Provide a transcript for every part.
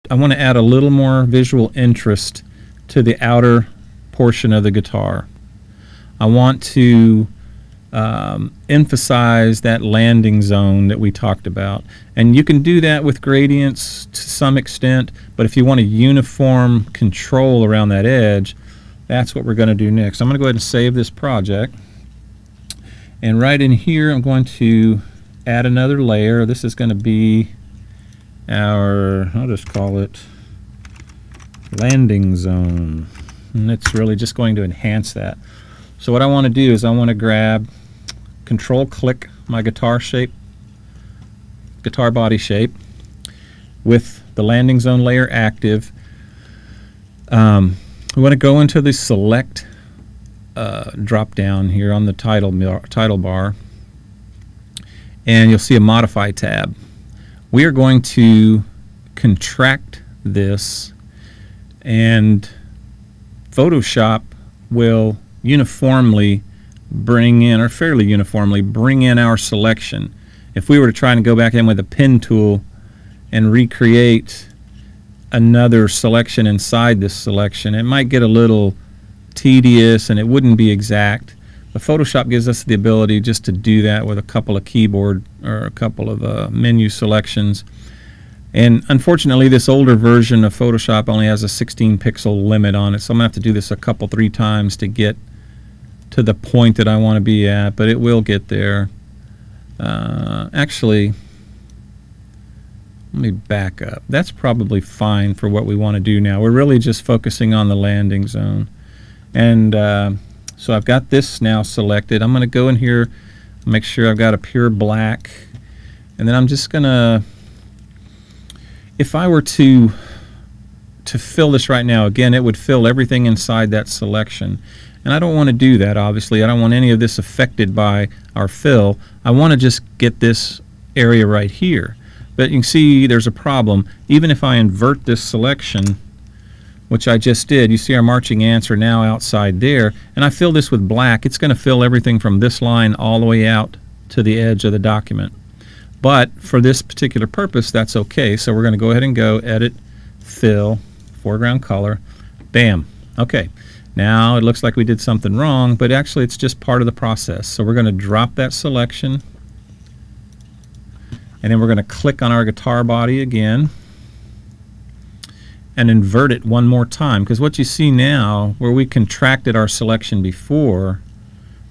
to add a little more visual interest to the outer portion of the guitar. I want to emphasize that landing zone that we talked about. And you can do that with gradients to some extent, but if you want a uniform control around that edge, that's what we're going to do next. I'm going to go ahead and save this project. And right in here, I'm going to add another layer. This is going to be our, I'll just call it landing zone. And it's really just going to enhance that. So what I want to do is I want to grab, control click my guitar body shape with the landing zone layer active. We want to go into the select drop down here on the title bar, and you'll see a modify tab. We are going to contract this, and Photoshop will uniformly bring in, or fairly uniformly bring in, our selection. If we were to try and go back in with a pen tool and recreate another selection inside this selection, it might get a little tedious and it wouldn't be exact. But Photoshop gives us the ability just to do that with a couple of keyboard or a couple of menu selections. And unfortunately, this older version of Photoshop only has a 16 pixel limit on it, so I'm going to have to do this a three times to get to the point that I want to be at, but it will get there. Actually, let me back up. That's probably fine for what we want to do now. We're really just focusing on the landing zone. And so I've got this now selected. I'm going to go in here, make sure I've got a pure black, and then I'm just going to, if I were to fill this right now, again, it would fill everything inside that selection. And I don't want to do that, obviously. I don't want any of this affected by our fill. I want to just get this area right here. But you can see there's a problem. Even if I invert this selection, which I just did, you see our marching ants are now outside there, and I fill this with black, it's going to fill everything from this line all the way out to the edge of the document. But for this particular purpose, that's okay. So we're going to go ahead and go Edit, Fill, Foreground Color, bam. Okay. Now it looks like we did something wrong, but actually it's just part of the process. So we're going to drop that selection, and then we're going to click on our guitar body again and invert it one more time, because what you see now, where we contracted our selection before,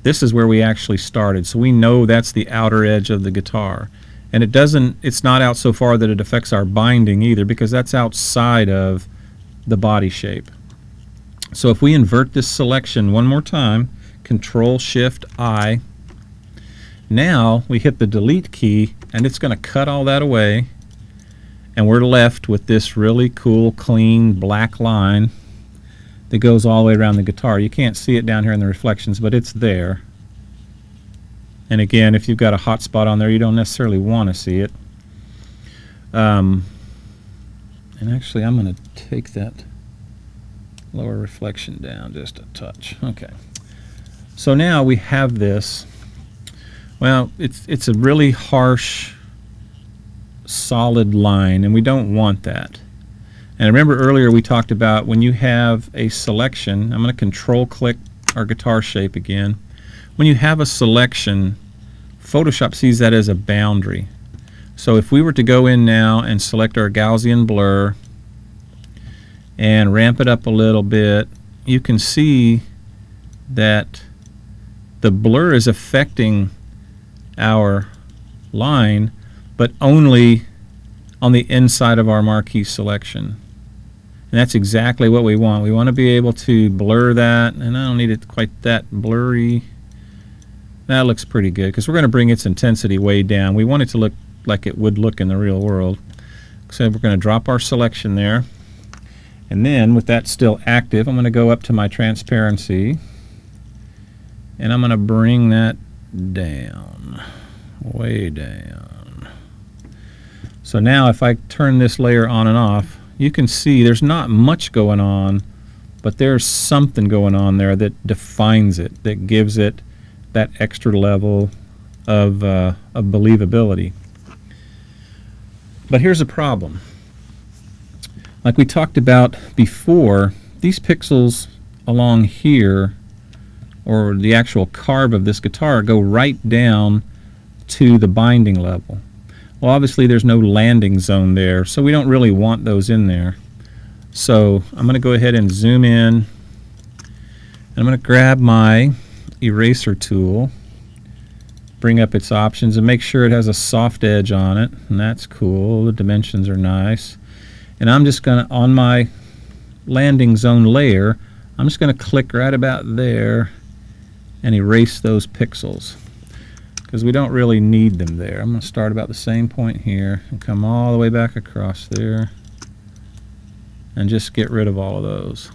this is where we actually started. So we know that's the outer edge of the guitar. And it's not out so far that it affects our binding either, because that's outside of the body shape. So if we invert this selection one more time, Control-Shift-I, now we hit the delete key, and it's going to cut all that away, and we're left with this really cool, clean, black line that goes all the way around the guitar. You can't see it down here in the reflections, but it's there. And again, if you've got a hot spot on there, you don't necessarily want to see it. And actually, I'm going to take that lower reflection down just a touch. Okay. So now we have this. Well, it's a really harsh, solid line, and we don't want that. And remember earlier we talked about when you have a selection, I'm going to control click our guitar shape again. When you have a selection, Photoshop sees that as a boundary. So if we were to go in now and select our Gaussian blur and ramp it up a little bit, you can see that the blur is affecting our line, but only on the inside of our marquee selection. And that's exactly what we want. We want to be able to blur that, and I don't need it quite that blurry. That looks pretty good, because we're going to bring its intensity way down. We want it to look like it would look in the real world. So we're going to drop our selection there. And then, with that still active, I'm going to go up to my transparency, and I'm going to bring that down, way down. So now if I turn this layer on and off, you can see there's not much going on, but there's something going on there that defines it, that gives it that extra level of believability. But here's a problem. Like we talked about before, these pixels along here, or the actual carve of this guitar, go right down to the binding level. Well, obviously there's no landing zone there, so we don't really want those in there. So I'm going to go ahead and zoom in, and I'm going to grab my eraser tool, bring up its options, and make sure it has a soft edge on it, and that's cool. The dimensions are nice. And I'm just going to, on my landing zone layer, I'm just going to click right about there and erase those pixels, because we don't really need them there. I'm going to start about the same point here and come all the way back across there and just get rid of all of those.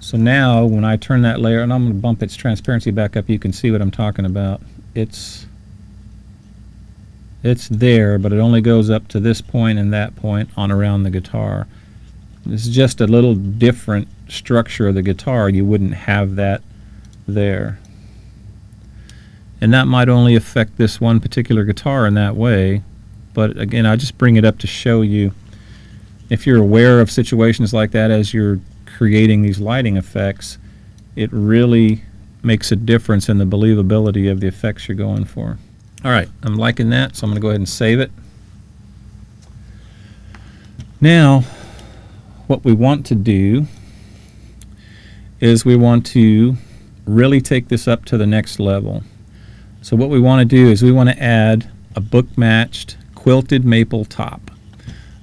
So now when I turn that layer, and I'm going to bump its transparency back up, you can see what I'm talking about. It's there, but it only goes up to this point and that point on around the guitar. This is just a little different structure of the guitar. You wouldn't have that there. And that might only affect this one particular guitar in that way, but again, I just bring it up to show you, if you're aware of situations like that as you're creating these lighting effects, it really makes a difference in the believability of the effects you're going for. Alright, I'm liking that, so I'm going to go ahead and save it. Now, what we want to do is we want to really take this up to the next level. So what we want to do is we want to add a book-matched quilted maple top.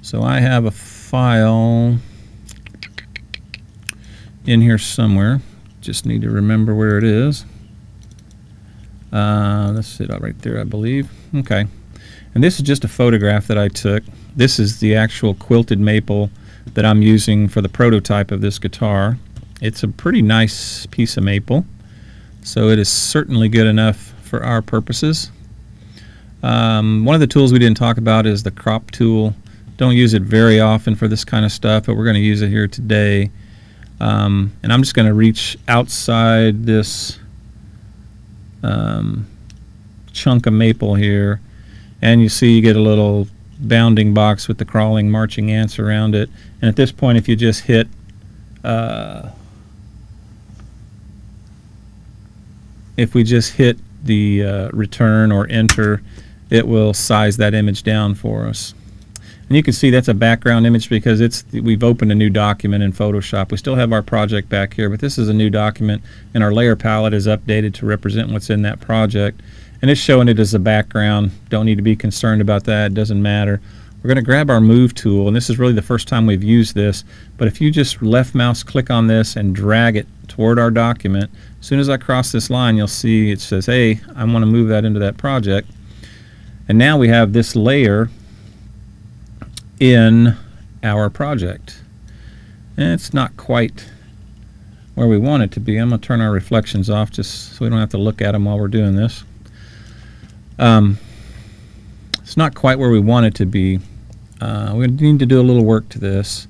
So I have a file in here somewhere. Just need to remember where it is. That's it right there, I believe. Okay. And this is just a photograph that I took. This is the actual quilted maple that I'm using for the prototype of this guitar. It's a pretty nice piece of maple, so it is certainly good enough for our purposes. One of the tools we didn't talk about is the crop tool. Don't use it very often for this kind of stuff, but we're going to use it here today. And I'm just going to reach outside this chunk of maple here, and you see you get a little bounding box with the crawling marching ants around it. And at this point, if you just hit if we just hit the return or enter, it will size that image down for us. And you can see that's a background image because we've opened a new document in Photoshop. We still have our project back here, but this is a new document, and our layer palette is updated to represent what's in that project. And it's showing it as a background. Don't need to be concerned about that. It doesn't matter. We're going to grab our move tool, and this is really the first time we've used this, but if you just left mouse click on this and drag it toward our document, as soon as I cross this line, you'll see it says, hey, I want to move that into that project. And now we have this layer in our project. And it's not quite where we want it to be. I'm going to turn our reflections off just so we don't have to look at them while we're doing this. It's not quite where we want it to be. We need to do a little work to this.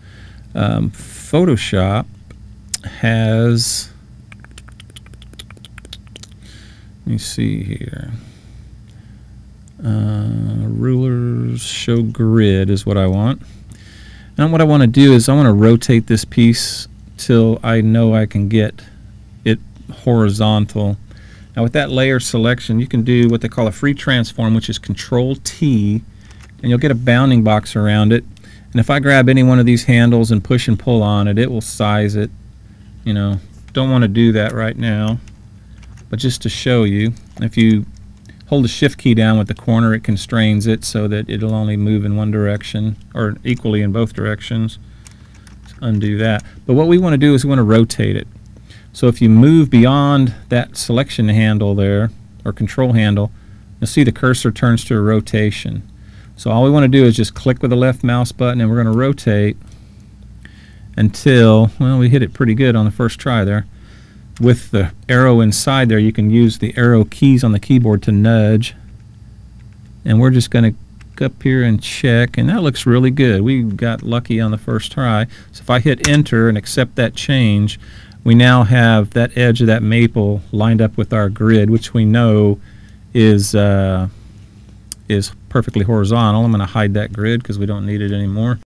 Photoshop has, let me see here, rulers show grid is what I want. And what I want to do is I want to rotate this piece till I know I can get it horizontal. Now with that layer selection, you can do what they call a free transform, which is Control-T, and you'll get a bounding box around it. And if I grab any one of these handles and push and pull on it, it will size it. You know, don't want to do that right now, but just to show you, if you hold the shift key down with the corner, it constrains it so that it'll only move in one direction, or equally in both directions. Let's undo that. But what we want to do is we want to rotate it. So if you move beyond that selection handle there, or control handle, you'll see the cursor turns to a rotation. So all we want to do is just click with the left mouse button, and we're going to rotate until, well, we hit it pretty good on the first try there. With the arrow inside there, you can use the arrow keys on the keyboard to nudge. And we're just going to go up here and check, and that looks really good. We got lucky on the first try. So if I hit enter and accept that change, we now have that edge of that maple lined up with our grid, which we know is perfectly horizontal. I'm going to hide that grid because we don't need it anymore.